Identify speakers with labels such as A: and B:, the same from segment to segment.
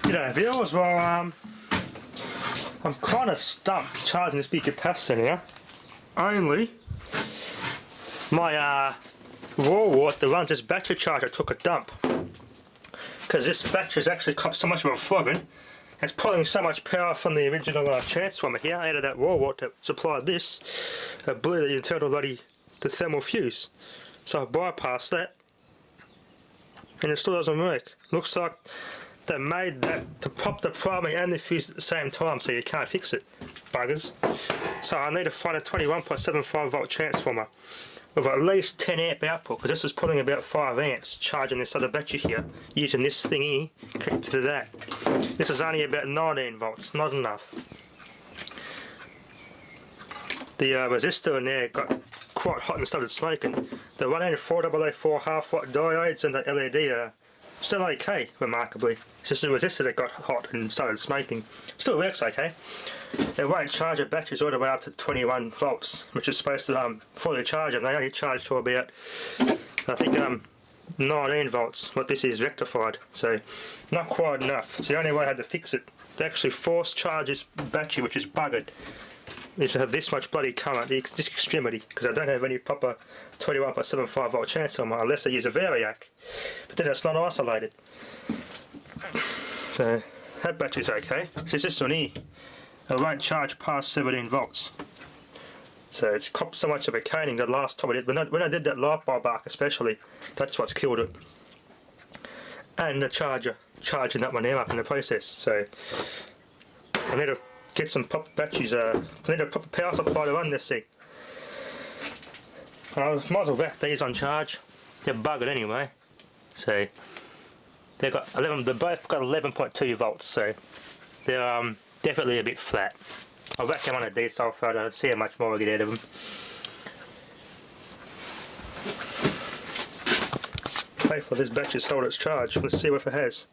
A: G'day viewers, well I'm kind of stumped charging this big capacitor now. Only my wall wart that runs this battery charger took a dump. Because this battery's actually got so much of a flogging, it's pulling so much power from the original transformer here out of that wall wart that supplied this, blew the internal the thermal fuse. So I bypassed that and it still doesn't work. Looks like they made that to pop the primary and the fuse at the same time, so you can't fix it. Buggers. So I need to find a 21.75 volt transformer with at least 10 amp output, because this is pulling about 5 amps charging this other battery here using this thingy connected to that. This is only about 19 volts, not enough. The resistor in there got quite hot and started smoking. The 1N4AA4 half watt diodes and the LED are still okay, remarkably. It's just the resistor that got hot and started smoking. Still works okay. It won't charge the batteries all the way up to 21 volts, which is supposed to fully charge them. They only charge to about, I think, 19 volts, what this is rectified. So, not quite enough. It's the only way I had to fix it. To actually force charge this battery, which is buggered, is to have this much bloody current, this extremity, because I don't have any proper 21.75 volt transformer unless I use a variac, but then it's not isolated. So that battery's okay. So it's this one here, it won't charge past 17 volts. So it's copped so much of a caning the last time I did, when I did that light bulb arc especially, that's what's killed it. And the charging that one now up in the process. So I need to get some proper batteries, I need a proper power supply to run this thing. I might as well whack these on charge. They're buggered anyway. So they've got 11. They both got 11.2 volts. So they're definitely a bit flat. I'll whack them on a desulfide to see how much more I get out of them. Hopefully this battery's held its charge. Let's see if it has.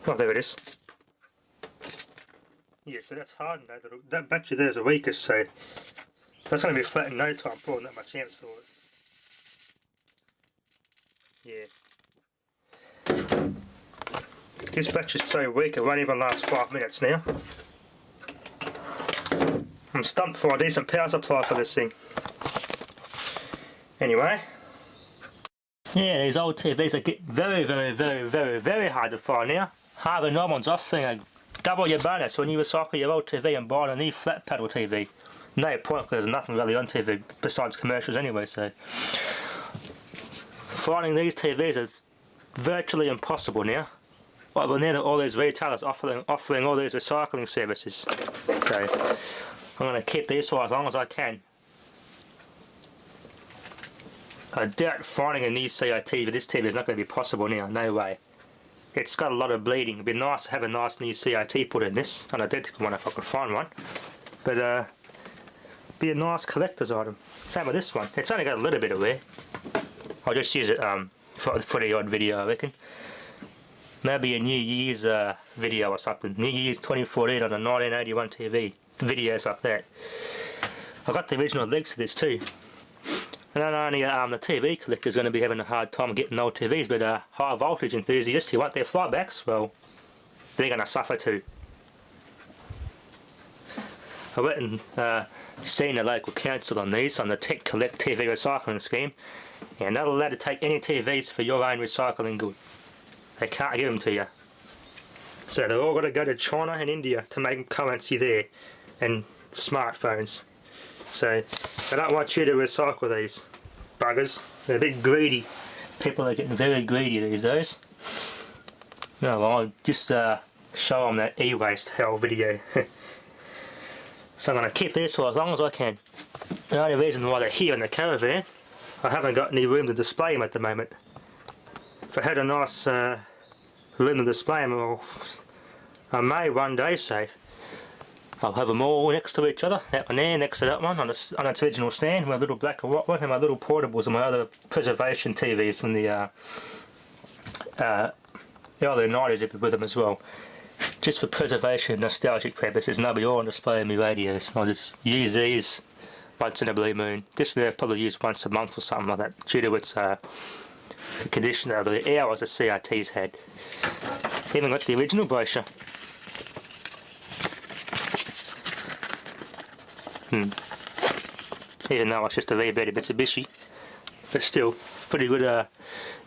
A: Oh, there it is. Yeah, so that's hardened now. That battery there's the weakest, so that's going to be flat in no time, pouring that much amps through it. Yeah. This battery's so weak it won't even last 5 minutes now. I'm stumped for a decent power supply for this thing. Anyway. Yeah, these old TVs are getting very hard to find now. Harvey Norman's offering double your bonus when you recycle your old TV and buy a new flat panel TV. No point, because there's nothing really on TV besides commercials anyway, so finding these TVs is virtually impossible now. Well, now that all these retailers offering all these recycling services. So I'm going to keep these for as long as I can. I doubt finding a new CRT for this TV is not going to be possible now, no way. It's got a lot of bleeding. It'd be nice to have a nice new CRT put in this, an identical one if I could find one. But be a nice collector's item. Same with this one. It's only got a little bit of wear. I'll just use it for the odd video, I reckon. Maybe a New Year's video or something. New Year's 2014 on a 1981 TV. Videos like that. I've got the original legs to this too. And not only the TV collector's going to be having a hard time getting old TVs, but high voltage enthusiasts who want their flybacks, well, they're going to suffer too. I went and seen the local council on these, on the Tech Collect TV recycling scheme. You're not allowed to take any TVs for your own recycling good. They can't give them to you. So they're all got to go to China and India to make currency there, and smartphones. So they don't want you to recycle these buggers. They're a bit greedy. People are getting very greedy these days. No, well, I'll just show them that e-waste hell video. So I'm going to keep these for as long as I can. The only reason why they're here in the caravan, I haven't got any room to display them at the moment. If I had a nice room to display them, well, I may one day, so I'll have them all next to each other. That one there next to that one on its original stand, my little black and white one, and my little portables and my other preservation TVs from the early 90s with them as well. Just for preservation, nostalgic purposes, and they'll be all on display in my radios. I'll just use these once in a blue moon. This they're probably used once a month or something like that, due to its condition of the hours the CRT's had. Even got the original brochure. Even though it's just a rebedded Mitsubishi, but still pretty good.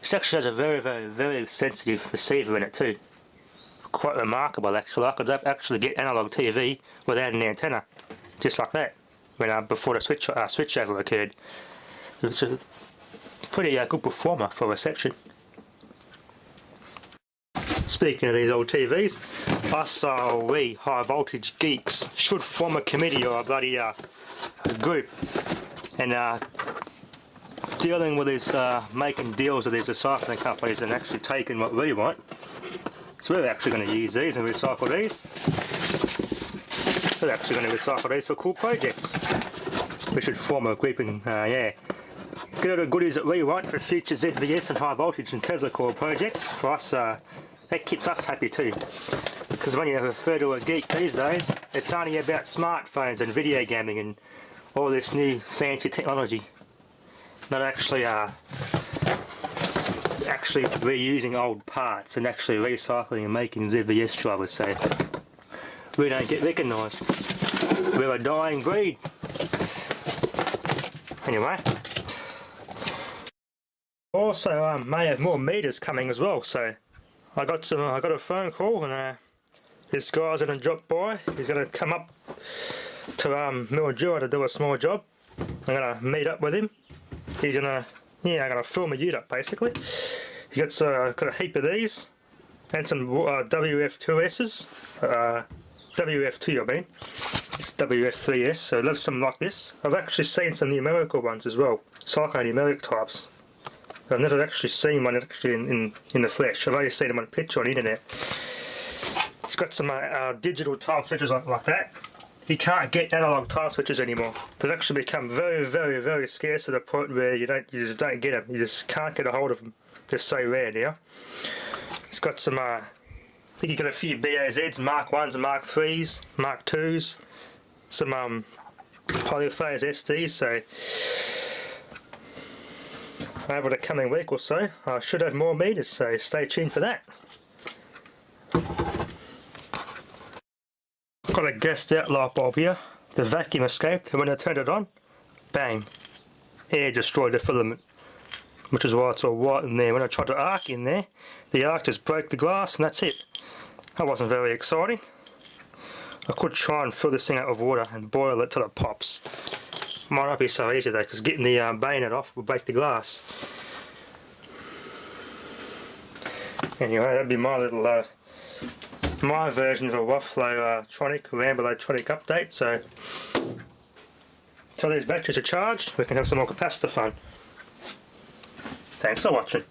A: This actually has a very sensitive receiver in it too. Quite remarkable actually. I could actually get analog TV without an antenna, just like that, when before the switchover occurred. It's a pretty good performer for reception. Speaking of these old TVs, us we high voltage geeks should form a committee or a bloody group and dealing with this making deals with these recycling companies and actually taking what we want. So we're actually going to use these and recycle these. We're actually going to recycle these for cool projects. We should form a group and yeah, get all the goodies that we want for future ZVS and high voltage and Tesla core projects. For us, that keeps us happy too. Because when you refer to a geek these days, it's only about smartphones and video gaming and all this new fancy technology. Not actually reusing old parts and actually recycling and making ZVS drivers, so we don't get recognised. We're a dying breed. Anyway, also may have more meters coming as well. So I got a phone call and this guy's gonna drop by. He's gonna come up to Mildura to do a small job. I'm gonna meet up with him. He's gonna, yeah, I'm gonna film a ute up basically. He's got a heap of these and some WF2Ss, WF2 I mean. It's WF3S, so I love some like this. I've actually seen some numerical ones as well, psychonumeric types. I've never actually seen one actually in the flesh. I've only seen them on a picture on the internet. It's got some digital time switches like that. You can't get analog time switches anymore. They've actually become very scarce to the point where you just don't get them. You just can't get a hold of them. They're so rare now. It's got some, I think you got a few BOZs, Mark 1s and Mark 3s, Mark 2s, some polyphase SDs, so over the coming week or so I should have more meters, so stay tuned for that. I've got a gassed out light bulb here. The vacuum escaped and when I turned it on, bang, air destroyed the filament, which is why it's all white in there. When I tried to arc in there, the arc just broke the glass and that's it. That wasn't very exciting. I could try and fill this thing up with water and boil it till it pops. Might not be so easy though, because getting the bayonet off will break the glass. Anyway, that'd be my little my version of a Wafflo Ramble-tronic update. So till these batteries are charged, we can have some more capacitor fun. Thanks for watching.